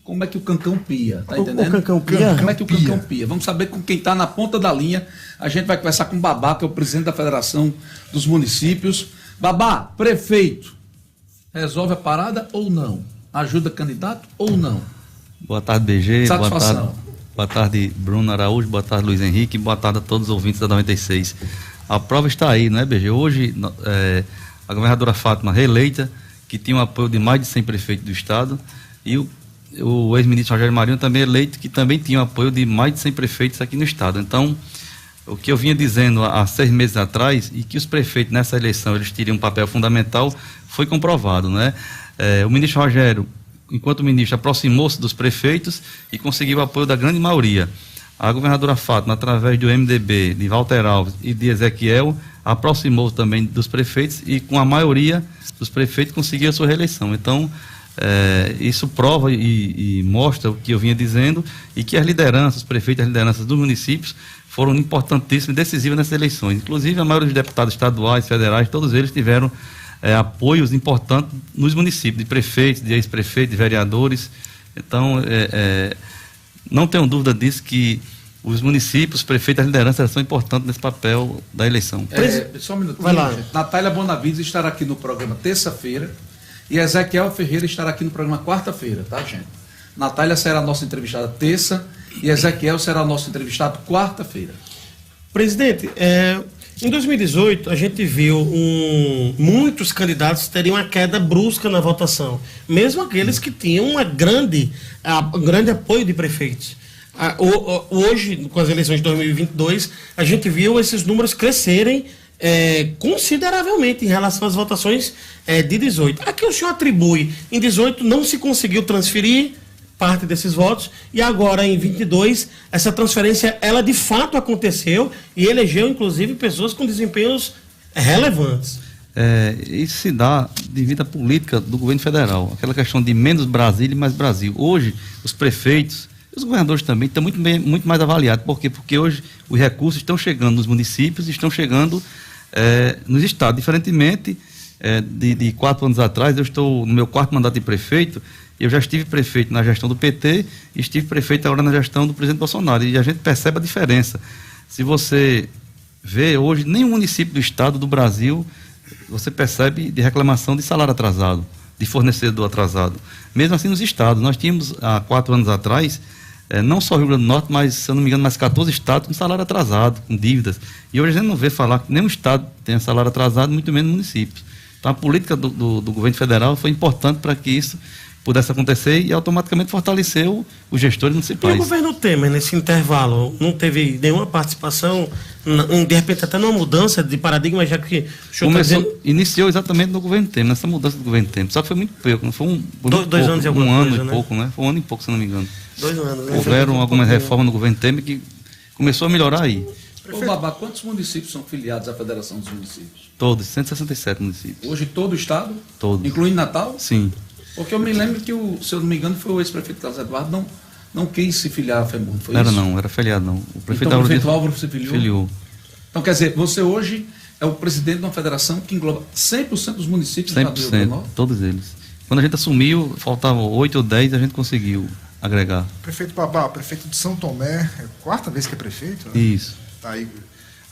como é que o Cancão pia, tá entendendo? O Cancão pia? Como é que o Cancão pia? Vamos saber com quem está na ponta da linha. A gente vai conversar com o Babá, que é o presidente da Federação dos Municípios. Babá, prefeito, resolve a parada ou não? Ajuda candidato ou não? Boa tarde, BG. Satisfação. Boa tarde, Bruno Araújo. Boa tarde, Luiz Henrique. Boa tarde a todos os ouvintes da 96. A prova está aí, não é, BG? Hoje, a governadora Fátima reeleita, que tinha o apoio de mais de 100 prefeitos do estado, e o ex-ministro Rogério Marinho também eleito, que também tinha o apoio de mais de 100 prefeitos aqui no estado. Então, o que eu vinha dizendo há 6 meses atrás, e que os prefeitos nessa eleição eles teriam um papel fundamental, foi comprovado, né? O ministro Rogério, enquanto ministro, aproximou-se dos prefeitos e conseguiu o apoio da grande maioria. A governadora Fátima, através do MDB, de Walter Alves e de Ezequiel, aproximou-se também dos prefeitos e com a maioria dos prefeitos conseguiu a sua reeleição. Então, isso prova e mostra o que eu vinha dizendo, e que as lideranças, os prefeitos, as lideranças dos municípios foram importantíssimas e decisivas nessas eleições. Inclusive, a maioria dos deputados estaduais, federais, todos eles tiveram apoios importantes nos municípios, de prefeitos, de ex-prefeitos, de vereadores. Então, não tenho dúvida disso, que os municípios, os prefeitos, as lideranças são importantes nesse papel da eleição. Só um minutinho. Vai lá. Gente. Natália Bonavides estará aqui no programa terça-feira e Ezequiel Ferreira estará aqui no programa quarta-feira, tá, gente? Natália será a nossa entrevistada terça e Ezequiel será nosso entrevistado quarta-feira. Presidente, em 2018 a gente viu muitos candidatos terem uma queda brusca na votação, mesmo aqueles que tinham um grande apoio de prefeitos. Hoje, com as eleições de 2022, a gente viu esses números crescerem consideravelmente em relação às votações de 18. Aqui o senhor atribui, em 18 não se conseguiu transferir parte desses votos, e agora em 22 essa transferência ela de fato aconteceu e elegeu inclusive pessoas com desempenhos relevantes. Isso se dá devido à política do governo federal, aquela questão de menos Brasília e mais Brasil. Hoje os prefeitos, os governadores também estão muito mais avaliados. Por quê? Porque hoje os recursos estão chegando nos municípios, estão chegando nos estados. Diferentemente de 4 anos atrás, eu estou no meu 4º mandato de prefeito. Eu já estive prefeito na gestão do PT e estive prefeito agora na gestão do presidente Bolsonaro. E a gente percebe a diferença. Se você vê hoje, nenhum município do estado do Brasil, você percebe de reclamação de salário atrasado, de fornecedor atrasado. Mesmo assim nos estados. Nós tínhamos há 4 anos atrás, não só o Rio Grande do Norte, mas, se eu não me engano, mais 14 estados com salário atrasado, com dívidas. E hoje a gente não vê falar que nenhum estado tem salário atrasado, muito menos municípios. Então a política do governo federal foi importante para que isso pudesse acontecer e automaticamente fortaleceu os gestores municipais. E o governo Temer, nesse intervalo, não teve nenhuma participação, de repente até numa mudança de paradigma, já que o senhor iniciou exatamente no governo Temer, nessa mudança do governo Temer. Só que foi muito pouco, não foi dois anos e alguma coisa, ano e pouco, né? Foi 1 ano e pouco, se não me engano. 2 anos. Houveram algumas reformas no governo Temer que começou a melhorar aí. Ô Babá, quantos municípios são filiados à Federação dos Municípios? Todos, 167 municípios. Hoje todo o estado? Todo. Incluindo Natal? Sim. Porque eu me lembro que, se eu não me engano, foi o ex-prefeito Carlos Eduardo, não quis se filiar à FEMURN, foi isso? Não, era filiado não. O prefeito Álvaro se filiou? Filiou. Então, quer dizer, você hoje é o presidente de uma federação que engloba 100% dos municípios do estado do Rio Grande do Norte? Todos eles. Quando a gente assumiu, faltavam 8 ou 10, a gente conseguiu agregar. Prefeito Babá, prefeito de São Tomé, é a 4ª vez que é prefeito? Né? Isso. Está aí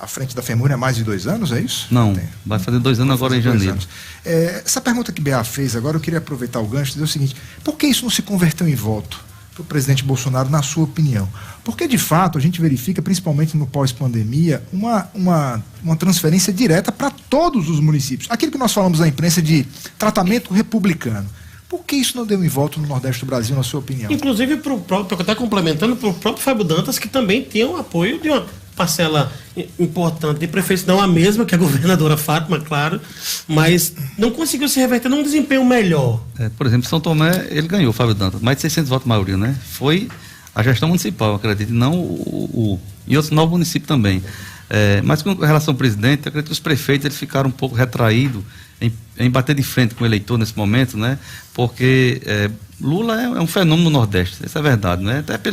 à frente da FEMURN há mais de 2 anos, é isso? Não, vai fazer 2 anos agora em janeiro. Essa pergunta que BA fez agora, eu queria aproveitar o gancho e dizer o seguinte: por que isso não se converteu em voto para o presidente Bolsonaro, na sua opinião? Porque, de fato, a gente verifica, principalmente no pós-pandemia, uma transferência direta para todos os municípios. Aquilo que nós falamos na imprensa de tratamento republicano. Por que isso não deu em voto no Nordeste do Brasil, na sua opinião? Inclusive, até complementando, para o próprio Fábio Dantas, que também tem o apoio de uma parcela importante de prefeitos, não a mesma que a governadora Fátima, claro, mas não conseguiu se reverter num desempenho melhor. Por exemplo, São Tomé, ele ganhou, o Fábio Dantas, mais de 600 votos maioria, né? Foi a gestão municipal, acredito, não e outros 9 municípios também. Mas com relação ao presidente, eu acredito que os prefeitos eles ficaram um pouco retraídos em bater de frente com o eleitor nesse momento, né? Porque Lula é um fenômeno no Nordeste, isso é verdade, né? Até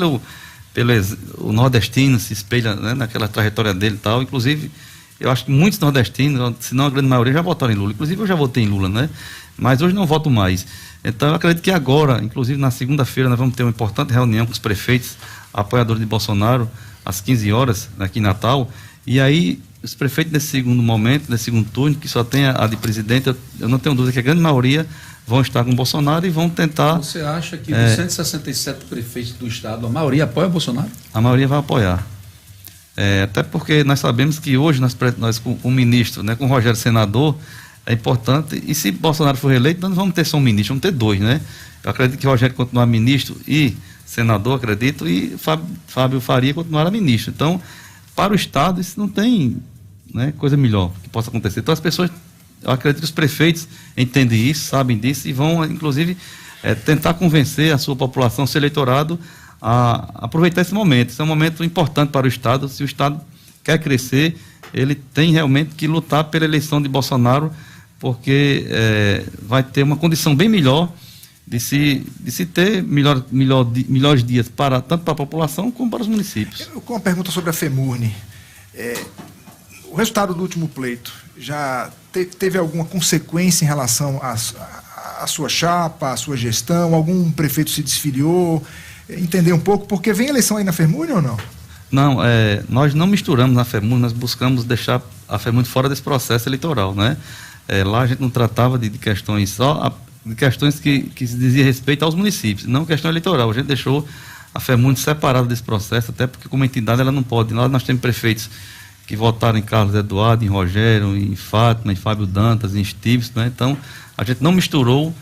o nordestino se espelha, né, naquela trajetória dele e tal. Inclusive, eu acho que muitos nordestinos, se não a grande maioria, já votaram em Lula. Inclusive eu já votei em Lula, né? Mas hoje não voto mais. Então eu acredito que agora, inclusive na segunda-feira, nós vamos ter uma importante reunião com os prefeitos, apoiadores de Bolsonaro, às 15 horas, aqui em Natal. E aí, os prefeitos nesse segundo momento, nesse segundo turno, que só tem a de presidente, eu não tenho dúvida que a grande maioria vão estar com o Bolsonaro e vão tentar... Você acha que dos 167 prefeitos do estado, a maioria apoia o Bolsonaro? A maioria vai apoiar. Até porque nós sabemos que hoje nós com o ministro, né, com o Rogério senador, é importante, e se Bolsonaro for reeleito, nós não vamos ter só um ministro, vamos ter dois, né? Eu acredito que o Rogério continuar ministro e senador, acredito, e Fábio Faria continuará ministro. Então, para o Estado, isso não tem, né, coisa melhor que possa acontecer. Então, as pessoas, eu acredito que os prefeitos entendem isso, sabem disso e vão, inclusive, tentar convencer a sua população, seu eleitorado, a aproveitar esse momento. Esse é um momento importante para o Estado. Se o Estado quer crescer, ele tem realmente que lutar pela eleição de Bolsonaro, porque vai ter uma condição bem melhor de se ter melhores dias tanto para a população como para os municípios. Com uma pergunta sobre a FEMURNE, o resultado do último pleito já teve alguma consequência em relação à sua chapa, à sua gestão? Algum prefeito se desfiliou? Entender um pouco, porque vem eleição aí na FEMURNE ou não? Não, nós não misturamos na FEMURNE, nós buscamos deixar a FEMURNE fora desse processo eleitoral, né? Lá a gente não tratava de questões de questões que se dizia respeito aos municípios, não questão eleitoral. A gente deixou a FEMURNE separada desse processo, até porque como entidade ela não pode. Lá nós temos prefeitos que votaram em Carlos Eduardo, em Rogério, em Fátima, em Fábio Dantas, em Estives, né? Então a gente não misturou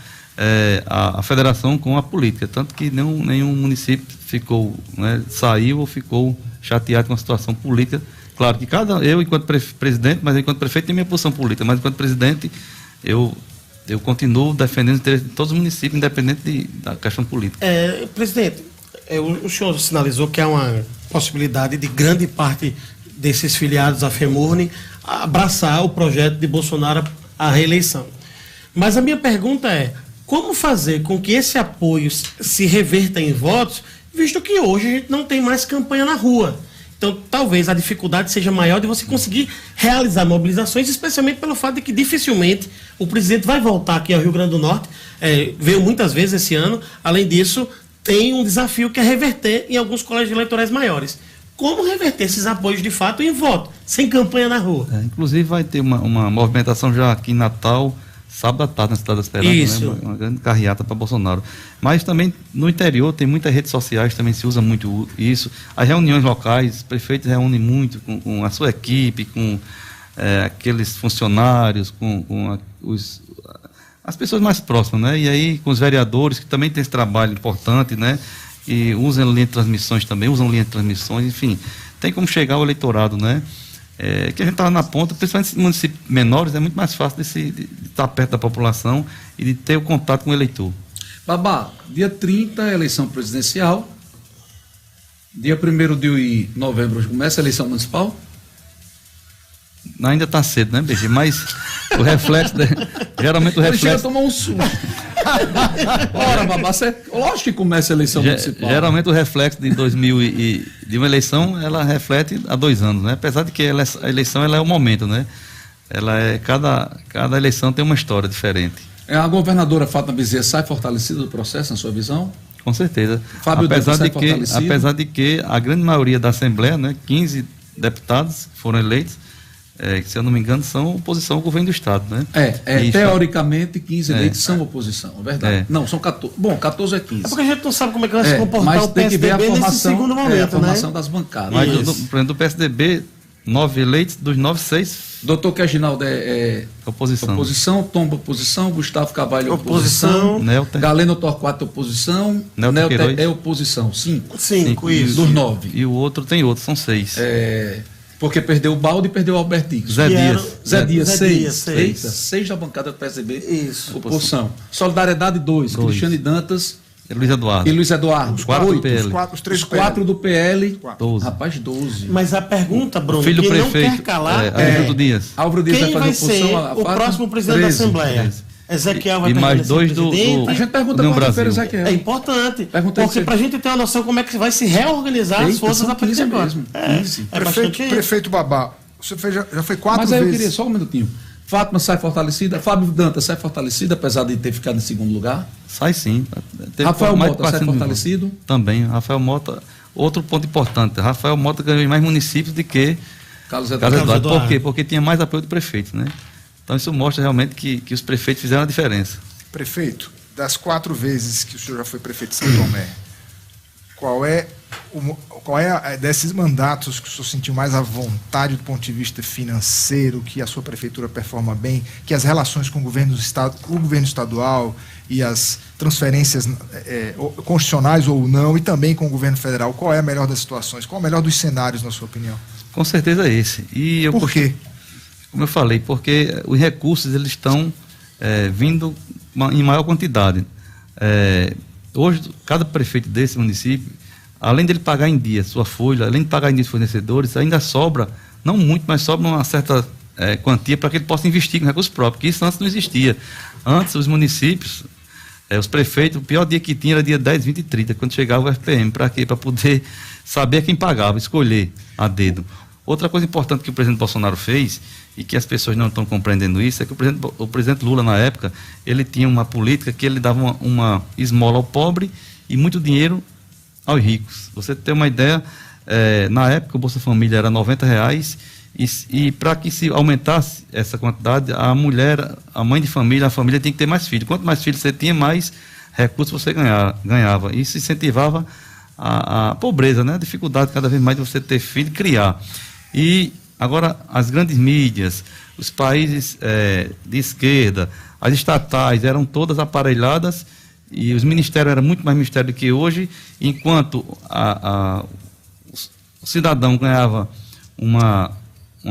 a federação com a política, tanto que nenhum município ficou, né, saiu ou ficou chateado com a situação política. Claro que eu enquanto presidente, mas enquanto prefeito tem minha posição política, mas enquanto presidente eu continuo defendendo o interesse de todos os municípios, independente da questão política. Presidente, o senhor sinalizou que há uma possibilidade de grande parte desses filiados à FEMURNE abraçar o projeto de Bolsonaro à reeleição. Mas a minha pergunta é, como fazer com que esse apoio se reverta em votos, visto que hoje a gente não tem mais campanha na rua? Então, talvez a dificuldade seja maior de você conseguir realizar mobilizações, especialmente pelo fato de que dificilmente o presidente vai voltar aqui ao Rio Grande do Norte, veio muitas vezes esse ano. Além disso, tem um desafio que é reverter em alguns colégios eleitorais maiores. Como reverter esses apoios de fato em voto, sem campanha na rua? Inclusive vai ter uma movimentação já aqui em Natal, sábado à tarde na Cidade da Esperança, né? Uma grande carreata para Bolsonaro. Mas também no interior tem muitas redes sociais, também se usa muito isso. As reuniões locais, os prefeitos reúnem muito com a sua equipe, com aqueles funcionários, com as pessoas mais próximas, né? E aí com os vereadores, que também tem esse trabalho importante, né? E usam linha de transmissões também, enfim, tem como chegar ao eleitorado, né? Que a gente está na ponta, principalmente em municípios menores, é muito mais fácil de estar perto da população e de ter o contato com o eleitor. Babá, dia 30 eleição presidencial, dia 1º de novembro começa a eleição municipal? Ainda está cedo, né, BG? Mas o reflexo, geralmente o reflexo... Chega a tomar um susto. Ora, Babá, lógico que começa a eleição municipal. Geralmente o reflexo de uma eleição, ela reflete há 2 anos, né? Apesar de que a eleição ela é o momento, né? Cada eleição tem uma história diferente. A governadora Fátima Bezerra sai fortalecida do processo, na sua visão? Com certeza. Fábio Dantas sai fortalecido? Apesar de que a grande maioria da Assembleia, né, 15 deputados foram eleitos, que, se eu não me engano, são oposição ao governo do Estado, né? Teoricamente, 15 eleitos são oposição, é verdade. Não, são 14. Bom, 14 é 15. É porque a gente não sabe como é que vai se comportar o PSDB nesse segundo momento, a formação das bancadas. Mas, por exemplo, do PSDB, 9 eleitos, dos 9, 6... Doutor Queginaldo oposição, Tomba oposição, Gustavo Carvalho oposição, Galeno Torquato oposição, Nelter é oposição, 5. 5, isso. Dos 9. E o outro são 6. Porque perdeu o Balde e perdeu o Albertico. Zé Dias, 6 da bancada do PSDB. Isso. Oposição. Solidariedade, 2. Cristiane Dantas e Luiz Eduardo. Os 4 do PL. Os 4 do PL. 12. Rapaz, 12. Mas a pergunta, Bruno, filho do prefeito, não quer calar Álvaro Dias. Dias Quem vai ser o próximo presidente da Assembleia? Ezequiel vai mais 2 do A gente pergunta para o Ezequiel. É importante, porque para a gente ter uma noção como é que vai se reorganizar as forças da polícia agora. Prefeito Babá, Você já foi 4 Mas vezes. aí eu queria só um minutinho. Fátima sai fortalecida, Fábio Dantas sai fortalecido, apesar de ter ficado em segundo lugar. Sai sim. Rafael mais de Mota sai 400 mil fortalecido. Também. Rafael Mota, outro ponto importante. Rafael Mota ganhou em mais municípios do que Carlos Eduardo. Eduardo. Por quê? Porque tinha mais apoio do prefeito, né? Então isso mostra realmente que os prefeitos fizeram a diferença. Prefeito, das 4 vezes que o senhor já foi prefeito de São Tomé, qual é desses mandatos que o senhor sentiu mais à vontade do ponto de vista financeiro, que a sua prefeitura performa bem, que as relações com o governo estadual e as transferências constitucionais ou não, e também com o governo federal, qual é a melhor das situações? Qual é o melhor dos cenários, na sua opinião? Com certeza é esse. Por quê? Como eu falei, porque os recursos eles estão vindo em maior quantidade. Hoje, cada prefeito desse município, além dele pagar em dia sua folha, além de pagar em dia os fornecedores, ainda sobra, não muito, mas sobra uma certa quantia para que ele possa investir com recursos próprios, que isso antes não existia. Antes, os municípios, os prefeitos, o pior dia que tinha era dia 10, 20 e 30, quando chegava o FPM. Para quê? Para poder saber quem pagava, escolher a dedo. Outra coisa importante que o presidente Bolsonaro fez, e que as pessoas não estão compreendendo isso, é que o presidente Lula, na época, ele tinha uma política que ele dava uma esmola ao pobre e muito dinheiro aos ricos. Você tem uma ideia, na época o Bolsa Família era R$90, e para que se aumentasse essa quantidade, a mãe de família, a família tinha que ter mais filhos. Quanto mais filhos você tinha, mais recursos você ganhava. Isso incentivava a pobreza, né? A dificuldade cada vez mais de você ter filho e criar. E agora as grandes mídias, os países de esquerda, as estatais eram todas aparelhadas e os ministérios eram muito mais ministérios do que hoje, enquanto o cidadão ganhava uma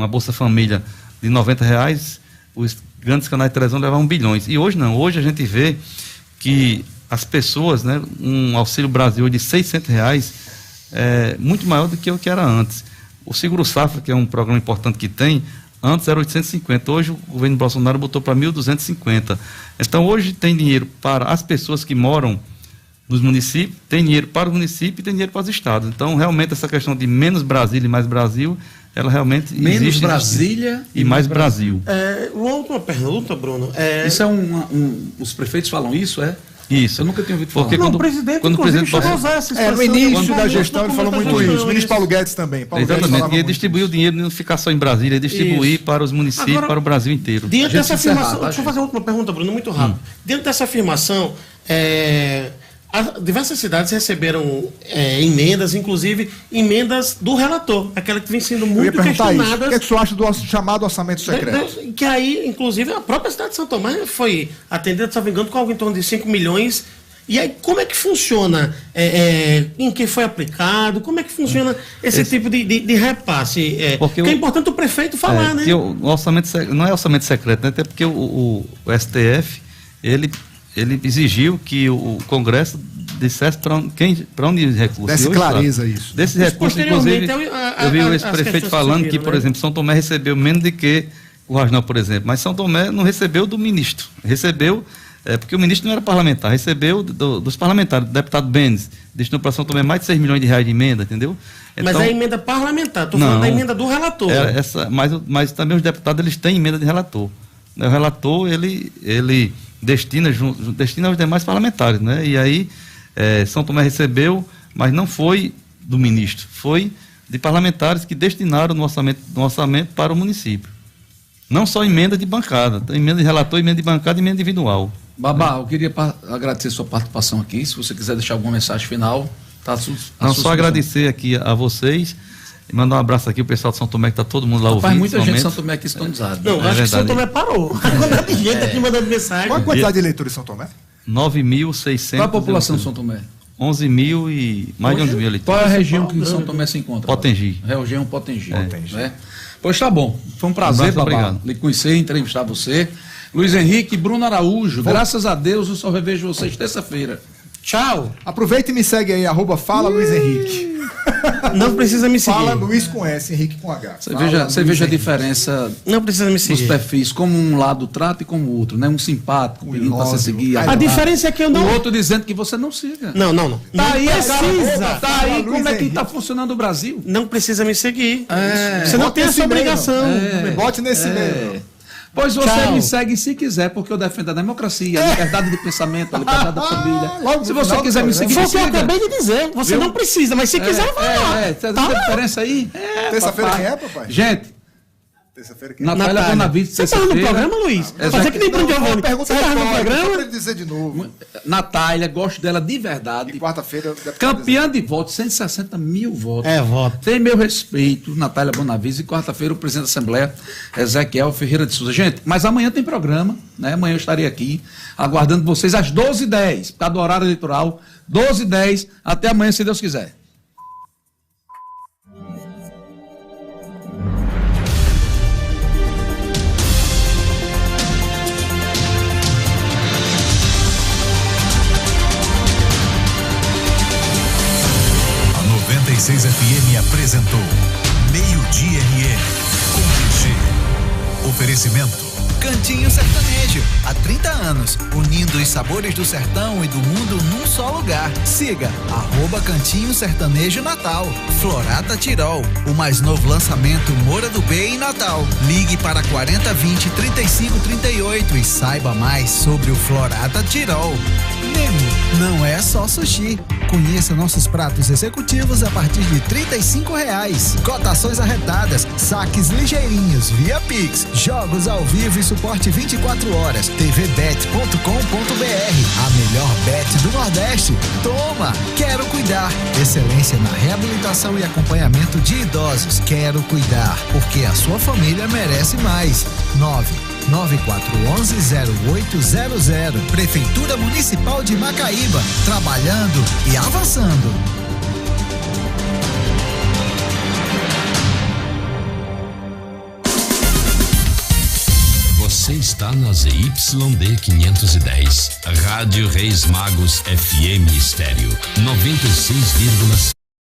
Bolsa Família de R$90, os grandes canais de televisão levavam bilhões. E hoje não, hoje a gente vê que as pessoas, né, um Auxílio Brasil de R$600 é muito maior do que o que era antes. O Seguro Safra, que é um programa importante que tem, antes era 850, hoje o governo Bolsonaro botou para 1.250. Então hoje tem dinheiro para as pessoas que moram nos municípios, tem dinheiro para o município e tem dinheiro para os estados. Então realmente essa questão de menos Brasília e mais Brasil, ela realmente menos existe. Brasília e mais Brasil. Uma última pergunta, Bruno. Isso os prefeitos falam isso, Isso. Eu nunca tinha ouvido falar. Porque o presidente, quando o presidente chegou a Bolsonaro... usar essa expressão. No início da Quando gestão ele falou muito isso. O ministro Paulo Guedes também. Exatamente, e ele distribuiu o dinheiro, não ficar só em Brasília, ele distribuir para os municípios, Agora, para o Brasil inteiro. Diante dessa afirmação, tá, deixa eu fazer uma última pergunta, Bruno, muito rápido. Diante dessa afirmação, diversas cidades receberam emendas, inclusive emendas do relator, aquela que vem sendo Eu ia muito perguntar isso. questionada. O que é que o senhor acha do chamado orçamento secreto? Que aí, inclusive, a própria cidade de São Tomé foi atendida, se não me engano, com algo em torno de 5 milhões. E aí, como é que funciona? Em que foi aplicado? Como é que funciona esse tipo de repasse? Porque é importante o prefeito falar, né? O orçamento não é orçamento secreto, né? Até porque o STF, ele exigiu que o Congresso dissesse para onde os recursos. Desse clareza isso. Desses recursos, inclusive, eu vi o ex-prefeito falando que, por exemplo, São Tomé recebeu menos do que o Rasnal, por exemplo. Mas São Tomé não recebeu do ministro. Recebeu... porque o ministro não era parlamentar, recebeu dos parlamentares, do deputado Benes, destinou para São Tomé mais de R$6 milhões de emenda, entendeu? Mas é emenda parlamentar, estou falando da emenda do relator. Mas também os deputados eles têm emenda de relator. O relator, ele destina aos demais parlamentares, né? E aí, São Tomé recebeu, mas não foi do ministro, foi de parlamentares que destinaram no orçamento para o município. Não só emenda de bancada, tem emenda de relator, emenda de bancada e emenda individual. Babá, eu queria agradecer sua participação aqui. Se você quiser deixar alguma mensagem final, Não, só agradecer aqui a vocês e mandar um abraço aqui ao pessoal de São Tomé, que está todo mundo lá ouvindo. Faz muita gente de São Tomé aqui sintonizada. Não, acho que São Tomé parou. Agora tem gente aqui mandando mensagem. Qual a quantidade de eleitores em São Tomé? 9.600. Qual a população de São Tomé? 11 mil e mais de 11 mil eleitores. Qual é a região que São Tomé se encontra? Potengi. Região Potengi. Né? Pois tá bom. Foi um prazer, Babá, obrigado. lhe conhecer e entrevistar você. Luiz Henrique, Bruno Araújo, graças a Deus eu só revejo vocês terça-feira. Tchau. Aproveita e me segue aí, @fala Luiz Henrique. Não precisa me seguir. Fala Luiz com S, Henrique com H. Você veja a diferença Não precisa me dos seguir. perfis, como um lado trata e como o outro, né? Um simpático, pedindo pra você ódio. seguir. A ajudar. diferença é que eu não... O outro dizendo que você não siga. Não. Tá Não aí, precisa. Tá aí Luiz como é que Henrique. tá funcionando o Brasil. Não precisa me seguir. É. Você não Bota tem nesse essa e-mail, obrigação. Bote nesse e-mail. Pois você Tchau. me segue se quiser, porque eu defendo a democracia, a liberdade de pensamento, a liberdade da família. Logo no Se você final quiser do me seguir, Foi me o que eu siga. acabei de dizer. Você Viu? não precisa, mas se quiser, vai lá. Tá Tá vendo a lá. diferença aí? Terça-feira papai. quem é, papai? Gente, Terça-feira quem é? Natália Bonavides, Você tava no programa, Luiz? Fazer que nem Bruno Giovanni. Pergunta Você tava no retórica, só programa? pra ele dizer de novo. Natália, gosto dela de verdade. E quarta-feira... deputado Campeã de votos, 160 mil votos. É, voto. Tem meu respeito, Natália Bonavides. E quarta-feira o presidente da Assembleia, Ezequiel Ferreira de Souza. Gente, mas amanhã tem programa, né? Amanhã eu estarei aqui, aguardando vocês às 12h10, por causa do horário eleitoral. 12h10, até amanhã, se Deus quiser. A 96 FM apresentou Meio-Dia RN com PG. Oferecimento Cantinho Sertanejo, há 30 anos, unindo os sabores do sertão e do mundo num só lugar. Siga @Cantinho Sertanejo Natal. Florata Tirol, o mais novo lançamento Moura do B em Natal. Ligue para 4020 3538 e saiba mais sobre o Florata Tirol. Nemo, não é só sushi. Conheça nossos pratos executivos a partir de R$35. Cotações arretadas, saques ligeirinhos via Pix, jogos ao vivo e suporte 24 horas. tvbet.com.br, a melhor bet do Nordeste. Toma! Quero Cuidar. Excelência na reabilitação e acompanhamento de idosos. Quero Cuidar, porque a sua família merece mais. 99411-0800. Prefeitura Municipal de Macaíba. Trabalhando e avançando. Você está na ZYD 510, Rádio Reis Magos FM Estéreo 96,5.